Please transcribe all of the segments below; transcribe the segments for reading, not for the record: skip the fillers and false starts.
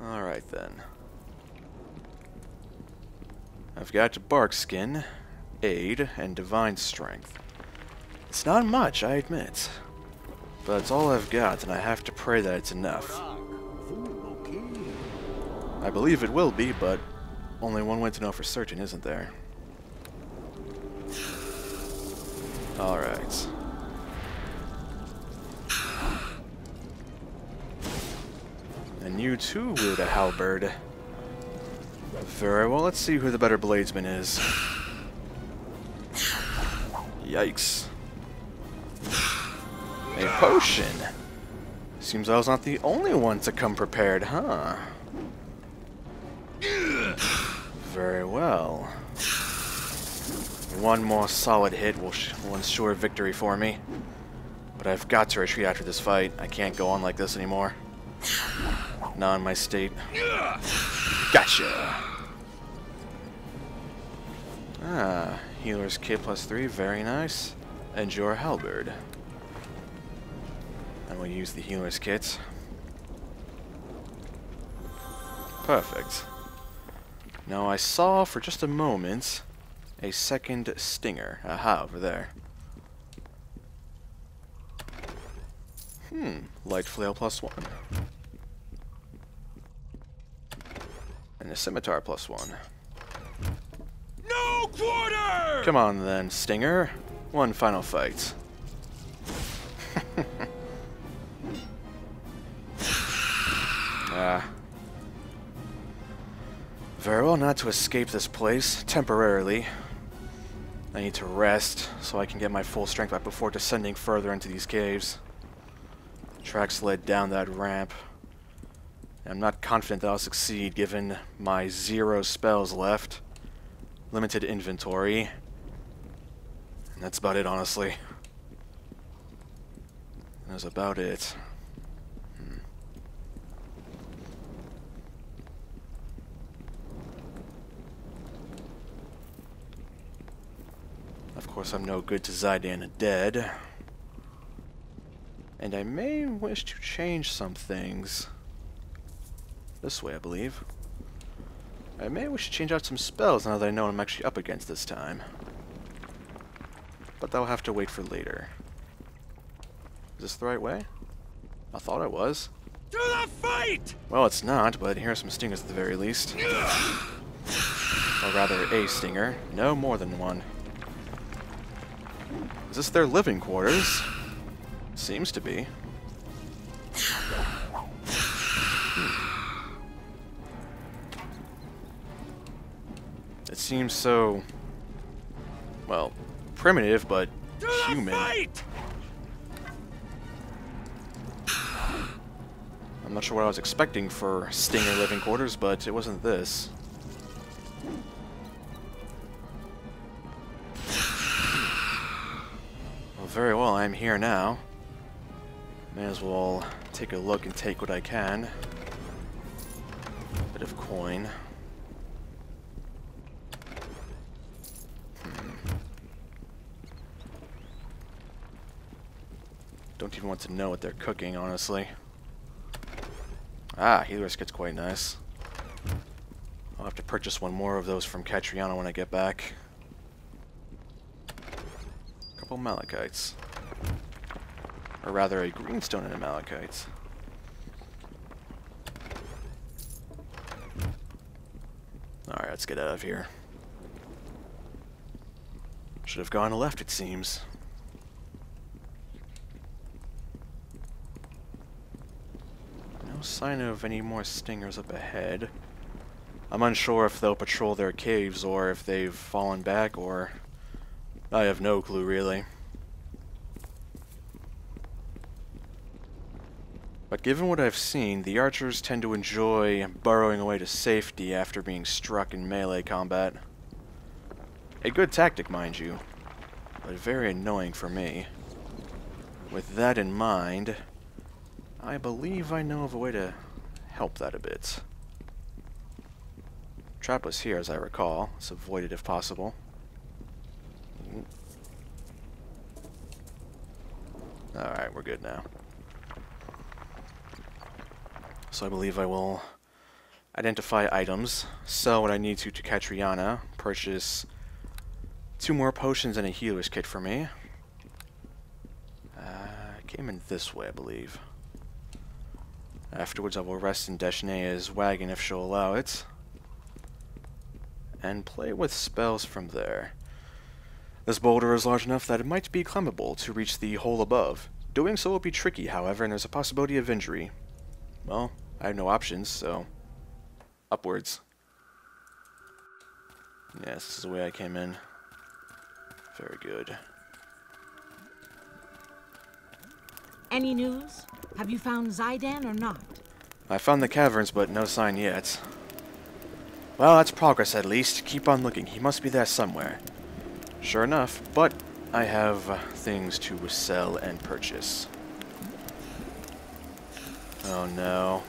Alright then. I've got Bark Skin, Aid, and Divine Strength. It's not much, I admit. But it's all I've got, and I have to pray that it's enough. I believe it will be, but only one way to know for certain, isn't there? Alright. And you too wield a halberd. Very well, let's see who the better bladesman is. Yikes. A potion! Seems I was not the only one to come prepared, huh? Very well. One more solid hit will ensure victory for me. But I've got to retreat after this fight. I can't go on like this anymore. Not in my state. Gotcha! Ah, healer's kit +3, very nice. And your halberd. And we'll use the healer's kit. Perfect. Now I saw for just a moment a second stinger. Aha, over there. Light flail +1. And a scimitar +1. No quarter! Come on then, Stinger. One final fight. Very well, not to escape this place, temporarily. I need to rest, so I can get my full strength back before descending further into these caves. Tracks led down that ramp. I'm not confident that I'll succeed, given my 0 spells left. Limited inventory. And that's about it, honestly. That's about it. Of course, I'm no good to Zydan dead. And I may wish to change some things. This way, I believe. I may wish to change out some spells now that I know what I'm actually up against this time. But that'll have to wait for later. Is this the right way? I thought it was. To the fight! Well, it's not, but here are some stingers at the very least. Or rather, a stinger. No more than one. Is this their living quarters? Seems to be. It seems so, well, primitive, but human. I'm not sure what I was expecting for Stinger living quarters, but it wasn't this. Well, very well, I'm here now. May as well take a look and take what I can. Bit of coin. Don't even want to know what they're cooking, honestly. Ah, healer's kit's quite nice. I'll have to purchase one more of those from Catriona when I get back. A couple Malachites. Or rather, a greenstone and a Malachite. Alright, let's get out of here. Should have gone left, it seems. No sign of any more stingers up ahead. I'm unsure if they'll patrol their caves or if they've fallen back, or I have no clue, really. But given what I've seen, the archers tend to enjoy burrowing away to safety after being struck in melee combat. A good tactic, mind you, but very annoying for me. With that in mind, I believe I know of a way to help that a bit. Trap was here, as I recall. Let's avoid it if possible. Alright, we're good now. So I believe I will identify items, sell what I need to Katriana, purchase 2 more potions and a healer's kit for me. Came in this way, I believe. Afterwards I will rest in Deshnea's wagon if she'll allow it, and play with spells from there. This boulder is large enough that it might be climbable to reach the hole above. Doing so will be tricky, however, and there's a possibility of injury. Well, I have no options, so upwards. Yes, this is the way I came in. Very good. Any news? Have you found Zydan or not? I found the caverns, but no sign yet. Well, that's progress at least. Keep on looking. He must be there somewhere. Sure enough, but I have things to sell and purchase. Oh no.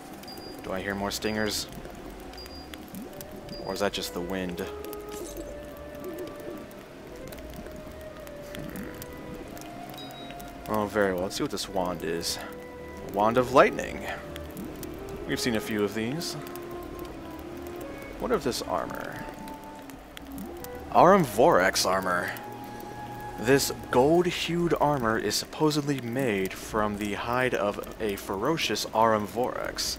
Do I hear more stingers? Or is that just the wind? Oh, very well. Let's see what this wand is. A wand of lightning. We've seen a few of these. What of this armor? Vorax armor. This gold-hued armor is supposedly made from the hide of a ferocious Vorax,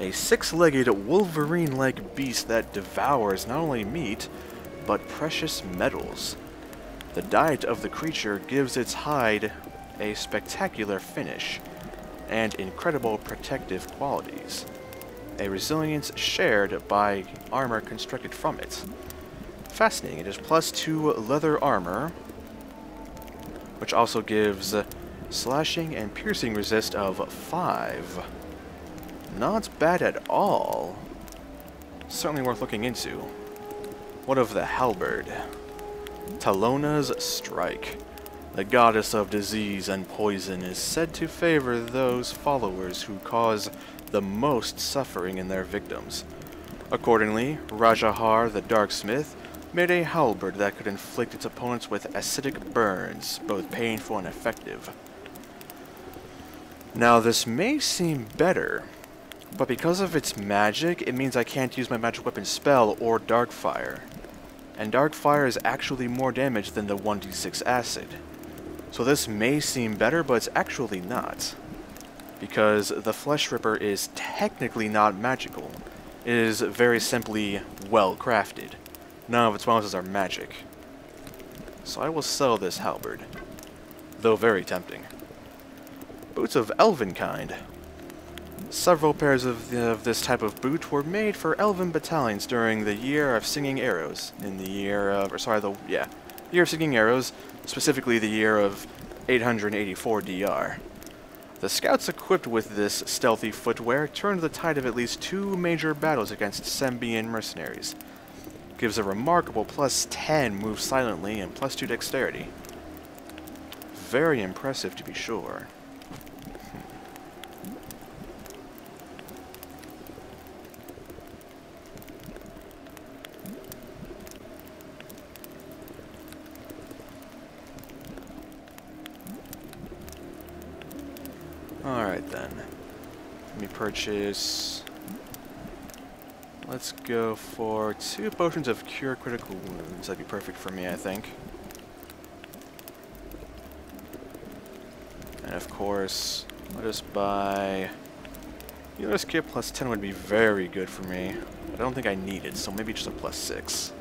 a 6-legged wolverine-like beast that devours not only meat, but precious metals. The diet of the creature gives its hide a spectacular finish and incredible protective qualities, a resilience shared by armor constructed from it. Fascinating. It is +2 leather armor, which also gives slashing and piercing resist of 5. Not bad at all. Certainly worth looking into. What of the halberd? Talona's strike. The goddess of disease and poison is said to favor those followers who cause the most suffering in their victims. Accordingly, Rajahar the Darksmith made a halberd that could inflict its opponents with acidic burns, both painful and effective. Now this may seem better, but because of its magic, it means I can't use my magic weapon spell or Darkfire. And Darkfire is actually more damage than the 1d6 acid. So this may seem better, but it's actually not. Because the Flesh Ripper is technically not magical. It is very simply well crafted. None of its bonuses are magic. So I will sell this halberd, though very tempting. Boots of elven kind. Several pairs of this type of boot were made for elven battalions during the Year of Singing Arrows. In the year of, Year of Singing Arrows, specifically the year of 884 DR. The scouts equipped with this stealthy footwear turned the tide of at least 2 major battles against Sembian mercenaries. Gives a remarkable +10 move silently and +2 dexterity. Very impressive to be sure. Alright then. Let me purchase... Let's go for 2 potions of Cure Critical Wounds. That'd be perfect for me, I think. And of course, let us buy... Healer's Kit +10 would be very good for me. I don't think I need it, so maybe just a +6.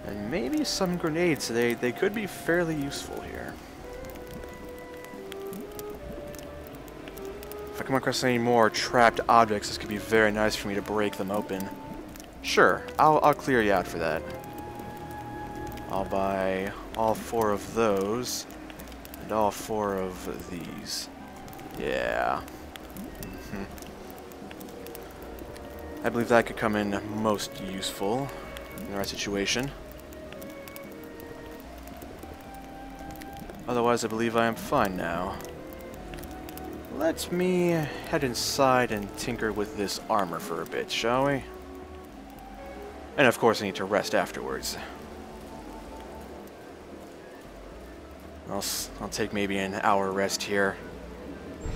And maybe some grenades. They could be fairly useful here. If I come across any more trapped objects, this could be very nice for me to break them open. Sure, I'll clear you out for that. I'll buy all 4 of those, and all 4 of these. Yeah. I believe that could come in most useful in the right situation. Otherwise, I believe I am fine now. Let me head inside and tinker with this armor for a bit, shall we? And of course, I need to rest afterwards. I'll take maybe an hour rest here.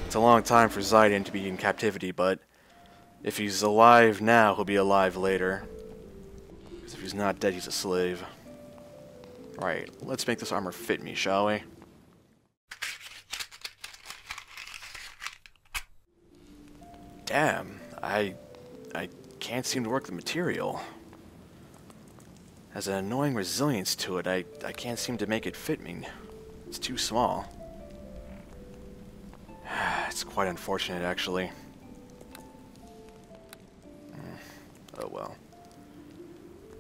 It's a long time for Zidane to be in captivity, but if he's alive now, he'll be alive later. Because if he's not dead, he's a slave. Right, let's make this armor fit me, shall we? Damn, I can't seem to work the material. Has an annoying resilience to it. I can't seem to make it fit me. It's too small. It's quite unfortunate, actually. Oh well.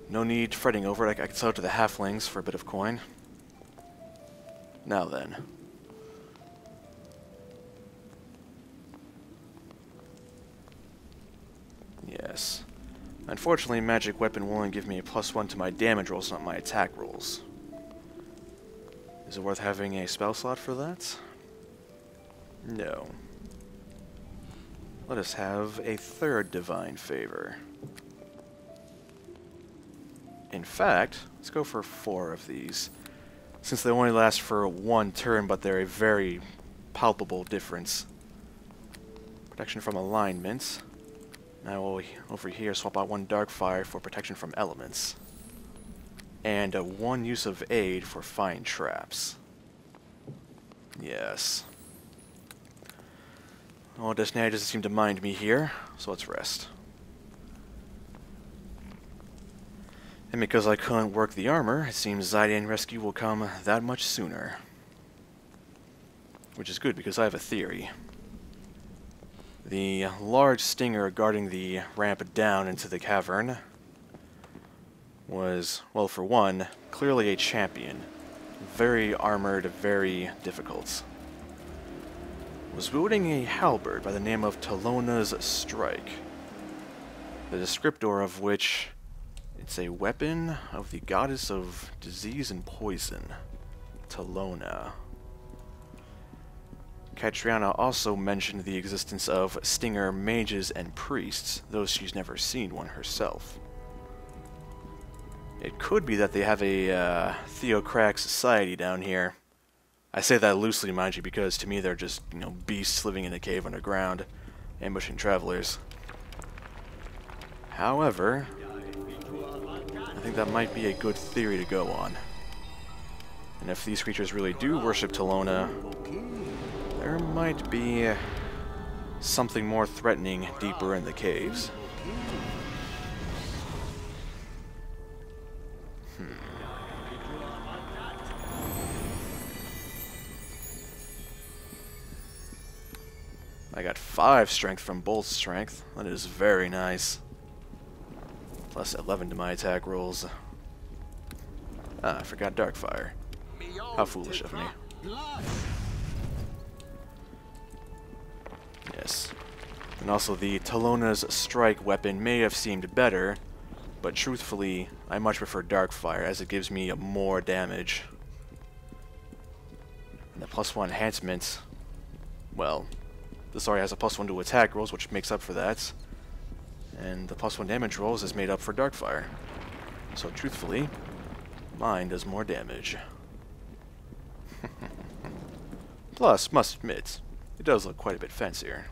No need fretting over it. I can sell it to the halflings for a bit of coin. Now then. Yes. Unfortunately, magic weapon will only give me a +1 to my damage rolls, not my attack rolls. Is it worth having a spell slot for that? No. Let us have a third divine favor. In fact, let's go for 4 of these. Since they only last for 1 turn, but they're a very palpable difference. Protection from alignments. Now we'll over here swap out 1 Darkfire for protection from elements. And 1 use of aid for fine traps. Yes. Oh, Destiny doesn't seem to mind me here, so let's rest. And because I couldn't work the armor, it seems Zidane rescue will come that much sooner. Which is good, because I have a theory. The large stinger guarding the ramp down into the cavern was, well, for one, clearly a champion. Very armored, very difficult. Was wielding a halberd by the name of Talona's Strike. The descriptor of which, it's a weapon of the goddess of disease and poison, Talona. Catriona also mentioned the existence of stinger mages and priests, though she's never seen one herself. It could be that they have a theocratic society down here. I say that loosely, mind you, because to me they're just, you know, beasts living in a cave underground, ambushing travelers. However, I think that might be a good theory to go on. And if these creatures really do worship Talona, there might be something more threatening deeper in the caves. I got 5 strength from Bolt's strength. That is very nice. Plus 11 to my attack rolls. Ah, I forgot Darkfire. How foolish of me. Yes. And also the Talona's Strike weapon may have seemed better, but truthfully, I much prefer Darkfire as it gives me more damage. And the +1 enhancement, well, this already has a +1 to attack rolls, which makes up for that. And the +1 damage rolls is made up for Darkfire. So truthfully, mine does more damage. Plus, must admit, it does look quite a bit fancier.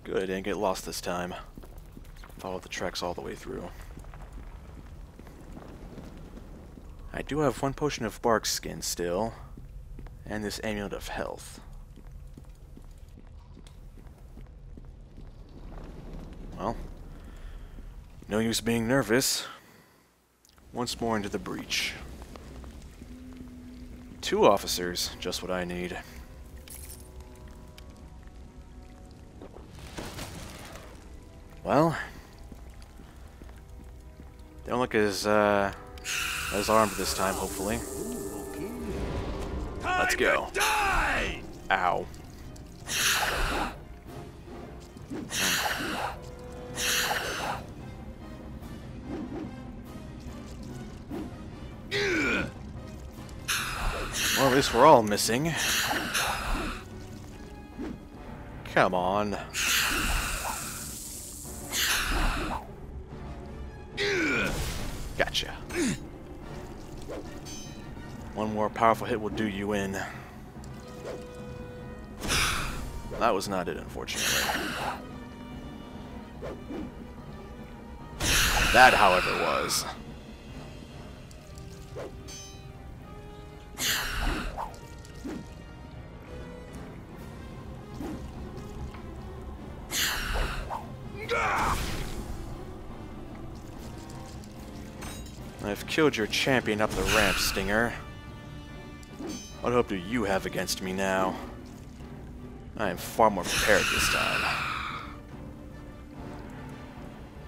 Good, I didn't get lost this time. Followed the tracks all the way through. I do have 1 potion of bark skin still, and this amulet of health. Well, no use being nervous. Once more into the breach. 2 officers, just what I need. Well, they don't look as armed this time, hopefully. Let's go. Ow. Well, at least we're all missing. Come on. Gotcha. One more powerful hit will do you in. That was not it, unfortunately. That, however, was. I've killed your champion up the ramp, Stinger. What hope do you have against me now? I am far more prepared this time.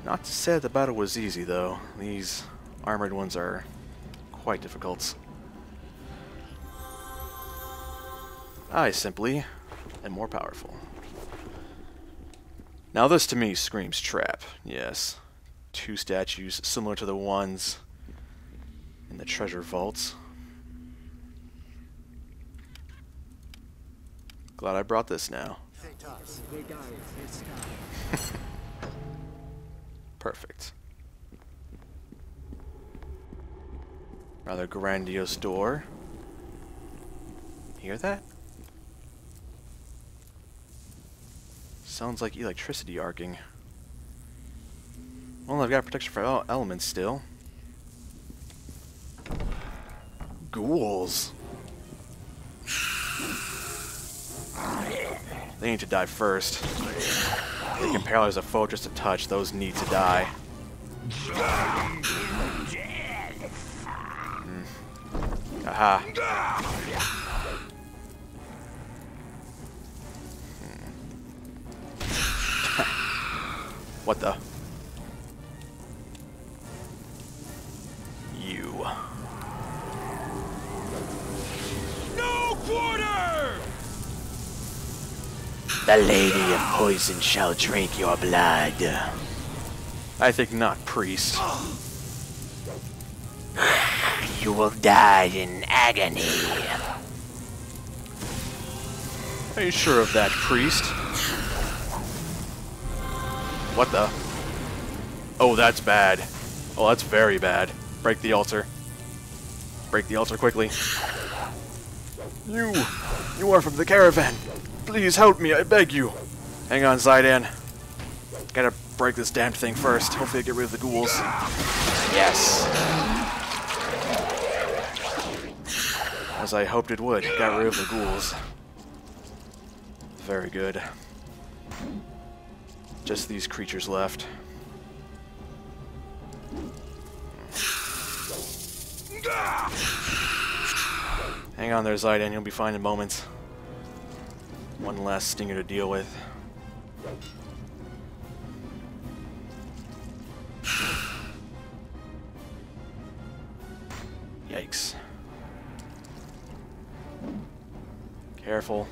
Not to say that the battle was easy, though. These armored ones are quite difficult. I simply am more powerful. Now this to me screams trap. Yes. 2 statues similar to the ones in the treasure vaults. Glad I brought this now. Perfect. Rather grandiose door. Hear that? Sounds like electricity arcing. Well, I've got protection for elements still. Ghouls. They need to die first. They can paralyze a foe just a touch. Those need to die. Aha. What the? You. No quarter! The Lady of Poison shall drink your blood. I think not, priest. You will die in agony. Are you sure of that, priest? What the? Oh, that's bad. Oh, that's very bad. Break the altar. Break the altar quickly. You are from the caravan. Please help me, I beg you. Hang on, Zidane. Gotta break this damned thing first. Hopefully I get rid of the ghouls. Yes. As I hoped it would. Got rid of the ghouls. Very good. Just these creatures left. Hang on there, Zidane. You'll be fine in moments. One last stinger to deal with. Yikes. Careful.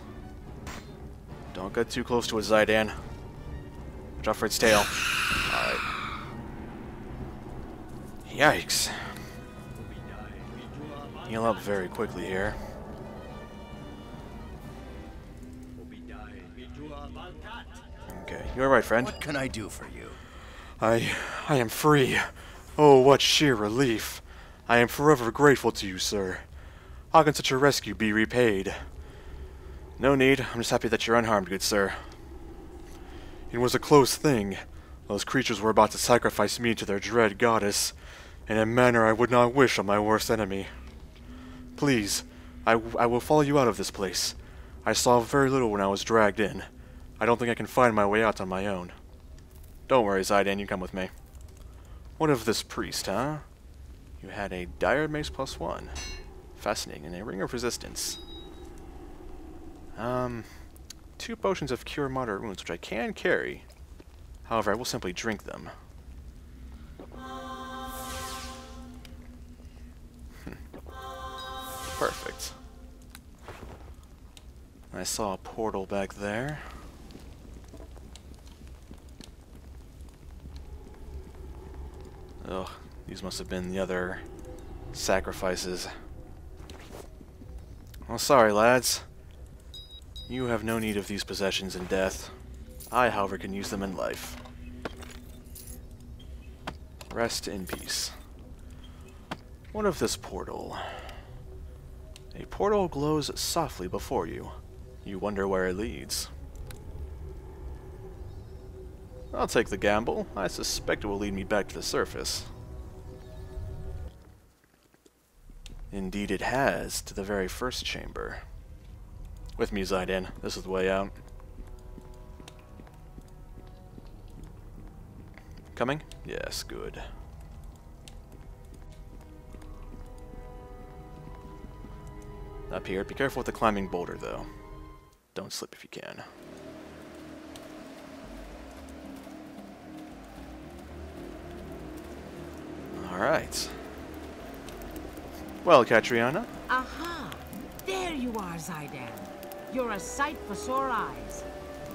Don't get too close to it, Zidane. Watch out for its tail. Alright. Yikes. Heal up very quickly here. Okay, you alright, friend? What can I do for you? I am free. Oh, what sheer relief. I am forever grateful to you, sir. How can such a rescue be repaid? No need. I'm just happy that you're unharmed, good sir. It was a close thing. Those creatures were about to sacrifice me to their dread goddess, in a manner I would not wish on my worst enemy. Please, I will follow you out of this place. I saw very little when I was dragged in. I don't think I can find my way out on my own. Don't worry, Zidane, you come with me. What of this priest, huh? You had a dire mace +1. Fascinating, and a ring of resistance. 2 potions of cure moderate wounds, which I can carry. However, I will simply drink them. Perfect. I saw a portal back there. Ugh, these must have been the other sacrifices. Well, sorry, lads. You have no need of these possessions in death. I, however, can use them in life. Rest in peace. What of this portal? A portal glows softly before you. You wonder where it leads. I'll take the gamble. I suspect it will lead me back to the surface. Indeed it has, to the very first chamber. With me, Zaidan. This is the way out. Coming? Yes, good. Up here. Be careful with the climbing boulder, though. Don't slip if you can. Alright. Well, Catriona? Aha! There you are, Zaidan. You're a sight for sore eyes.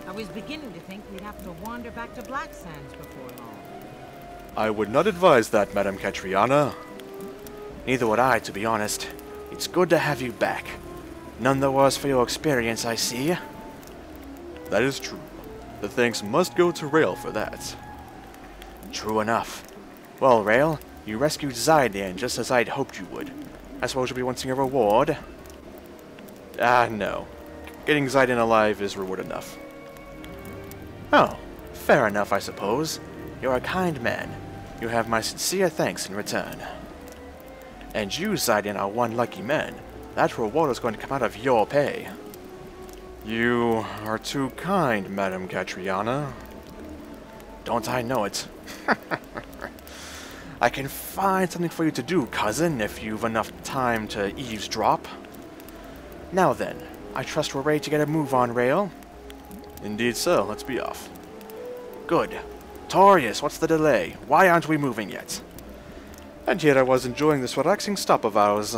I was beginning to think we'd have to wander back to Black Sands before long. I would not advise that, Madame Catriona. Neither would I, to be honest. It's good to have you back. None the worse for your experience, I see. That is true. The thanks must go to Rayle for that. True enough. Well, Rayle, you rescued Zaidan just as I'd hoped you would. I suppose you'll be wanting a reward? No. Getting Zaidan alive is reward enough. Oh, fair enough, I suppose. You're a kind man. You have my sincere thanks in return. And you, Zaidan, are one lucky man. That reward is going to come out of your pay. You are too kind, Madame Catriona. Don't I know it? I can find something for you to do, cousin, if you've enough time to eavesdrop. Now then, I trust we're ready to get a move on, Rayle. Indeed so. Let's be off. Good. Torius, what's the delay? Why aren't we moving yet? And yet I was enjoying this relaxing stop of ours.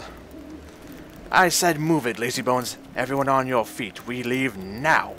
I said move it, lazybones. Everyone on your feet. We leave now.